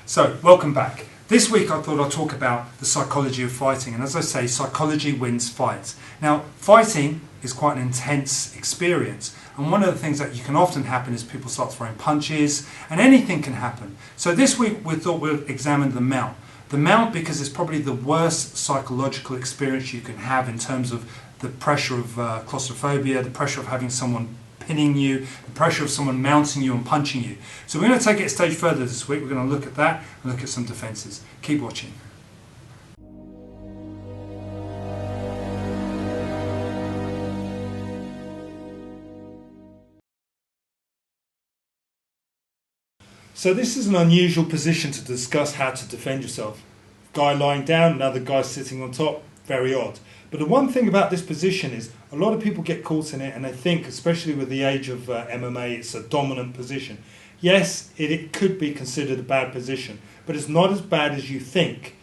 So, welcome back. This week I thought I'd talk about the psychology of fighting, and as I say, psychology wins fights. Now, fighting is quite an intense experience, and one of the things that can often happen is people start throwing punches, and anything can happen. So this week we thought we'd examine the mount. The mount because it's probably the worst psychological experience you can have in terms of the pressure of claustrophobia, the pressure of having someone pinning you, the pressure of someone mounting you and punching you. So we're going to take it a stage further this week. We're going to look at that and look at some defences. Keep watching. So this is an unusual position to discuss how to defend yourself. Guy lying down, another guy sitting on top, very odd. But the one thing about this position is a lot of people get caught in it and they think, especially with the age of MMA, it's a dominant position. Yes, it could be considered a bad position, but it's not as bad as you think.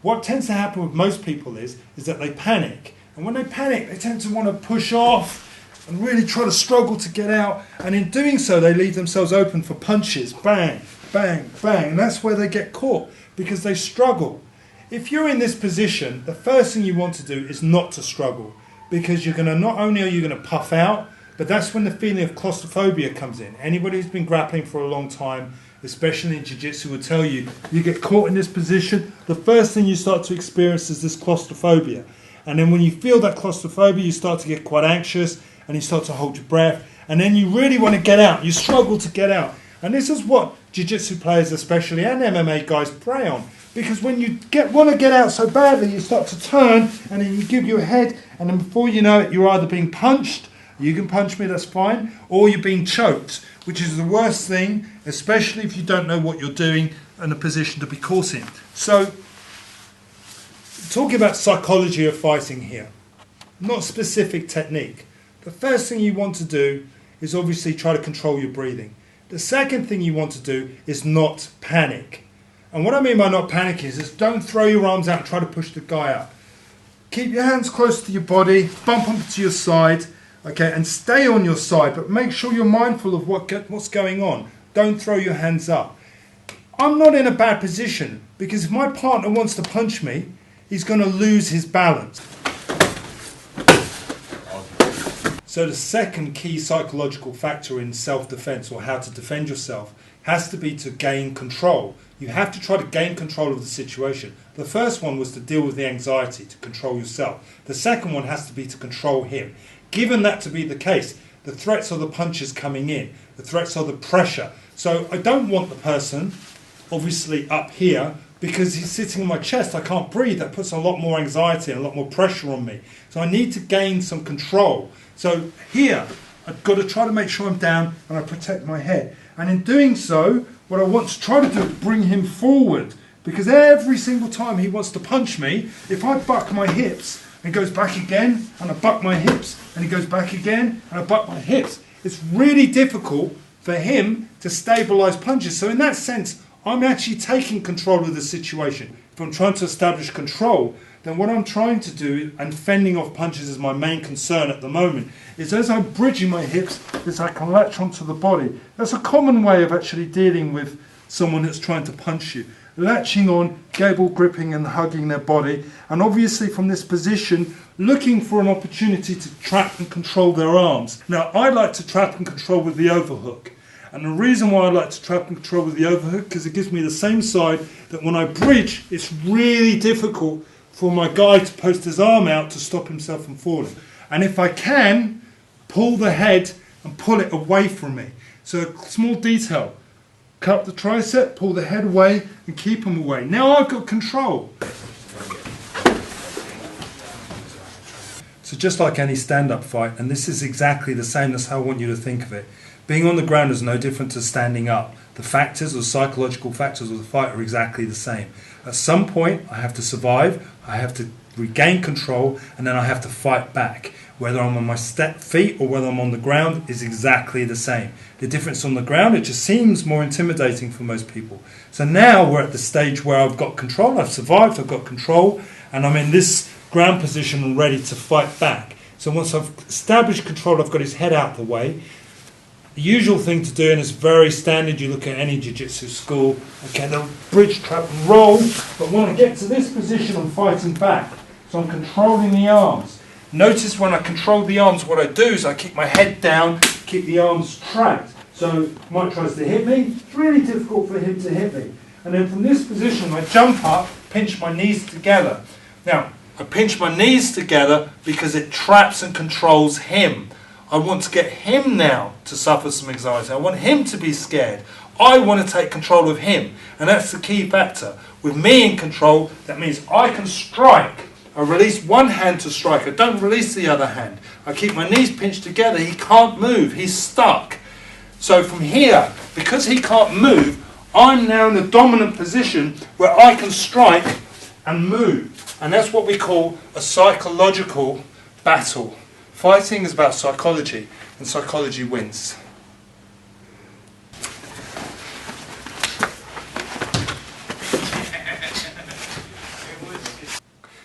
What tends to happen with most people is that they panic. And when they panic, they tend to want to push off and really try to struggle to get out. And in doing so, they leave themselves open for punches. Bang, bang, bang. And that's where they get caught because they struggle. If you're in this position, the first thing you want to do is not to struggle, because you're going to, not only are you going to puff out, but that's when the feeling of claustrophobia comes in. Anybody who's been grappling for a long time, especially in jiu-jitsu, will tell you, you get caught in this position, the first thing you start to experience is this claustrophobia. And then when you feel that claustrophobia, you start to get quite anxious and you start to hold your breath. And then you really want to get out. You struggle to get out. And this is what jiu-jitsu players especially and MMA guys prey on. Because when you want to get out so badly, you start to turn and then you give your head, and then before you know it, you're either being punched, you can punch me, that's fine, or you're being choked, which is the worst thing, especially if you don't know what you're doing and the position to be caught in. So, talking about psychology of fighting here, not specific technique. The first thing you want to do is obviously try to control your breathing. The second thing you want to do is not panic. And what I mean by not panic is don't throw your arms out and try to push the guy up. Keep your hands close to your body, bump onto your side, okay, and stay on your side, but make sure you're mindful of what's going on. Don't throw your hands up. I'm not in a bad position because if my partner wants to punch me, he's going to lose his balance. So the second key psychological factor in self-defense, or how to defend yourself, has to be to gain control. You have to try to gain control of the situation. The first one was to deal with the anxiety, to control yourself. The second one has to be to control him. Given that to be the case, the threats are the punches coming in. The threats are the pressure. So I don't want the person, obviously, up here, because he's sitting on my chest. I can't breathe. That puts a lot more anxiety and a lot more pressure on me. So I need to gain some control. So here, I've got to try to make sure I'm down and I protect my head. And in doing so, what I want to try to do is bring him forward. Because every single time he wants to punch me, if I buck my hips and he goes back again, and I buck my hips, and he goes back again, and I buck my hips, it's really difficult for him to stabilise punches. So in that sense, I'm actually taking control of the situation. If I'm trying to establish control, then what I'm trying to do, and fending off punches is my main concern at the moment, is as I'm bridging my hips, is I can latch onto the body. That's a common way of actually dealing with someone that's trying to punch you. Latching on, gable gripping and hugging their body, and obviously from this position, looking for an opportunity to trap and control their arms. Now, I like to trap and control with the overhook. And the reason why I like to trap and control with the overhook, because it gives me the same side that when I bridge, it's really difficult for my guy to post his arm out to stop himself from falling. And if I can, pull the head and pull it away from me. So a small detail, cut the tricep, pull the head away and keep him away. Now I've got control. So just like any stand-up fight, and this is exactly the same, that's how I want you to think of it. Being on the ground is no different to standing up. The factors or psychological factors of the fight are exactly the same. At some point, I have to survive, I have to regain control, and then I have to fight back. Whether I'm on my feet or whether I'm on the ground is exactly the same. The difference on the ground, it just seems more intimidating for most people. So now we're at the stage where I've got control, I've survived, I've got control, and I'm in this ground position and ready to fight back. So once I've established control, I've got his head out the way, The usual thing to do, and it's very standard, you look at any jiu-jitsu school, okay, the bridge trap and roll, but when I get to this position, I'm fighting back. So I'm controlling the arms. Notice when I control the arms, what I do is I keep my head down, keep the arms tracked. So Mike tries to hit me, it's really difficult for him to hit me. And then from this position, I jump up, pinch my knees together. Now, I pinch my knees together because it traps and controls him. I want to get him now to suffer some anxiety. I want him to be scared. I want to take control of him. And that's the key factor. With me in control, that means I can strike. I release one hand to strike. I don't release the other hand. I keep my knees pinched together. He can't move. He's stuck. So from here, because he can't move, I'm now in a dominant position where I can strike and move. And that's what we call a psychological battle. Fighting is about psychology, and psychology wins.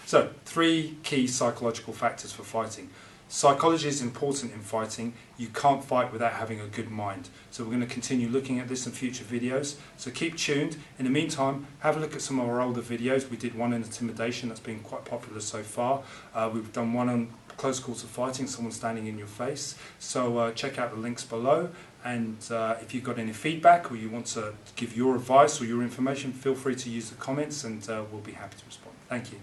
So, 3 key psychological factors for fighting. Psychology is important in fighting. You can't fight without having a good mind. So we're going to continue looking at this in future videos. So keep tuned. In the meantime, have a look at some of our older videos. We did one on intimidation that's been quite popular so far. We've done one on close quarter fighting, someone standing in your face. So check out the links below. And if you've got any feedback or you want to give your advice or your information, feel free to use the comments and we'll be happy to respond. Thank you.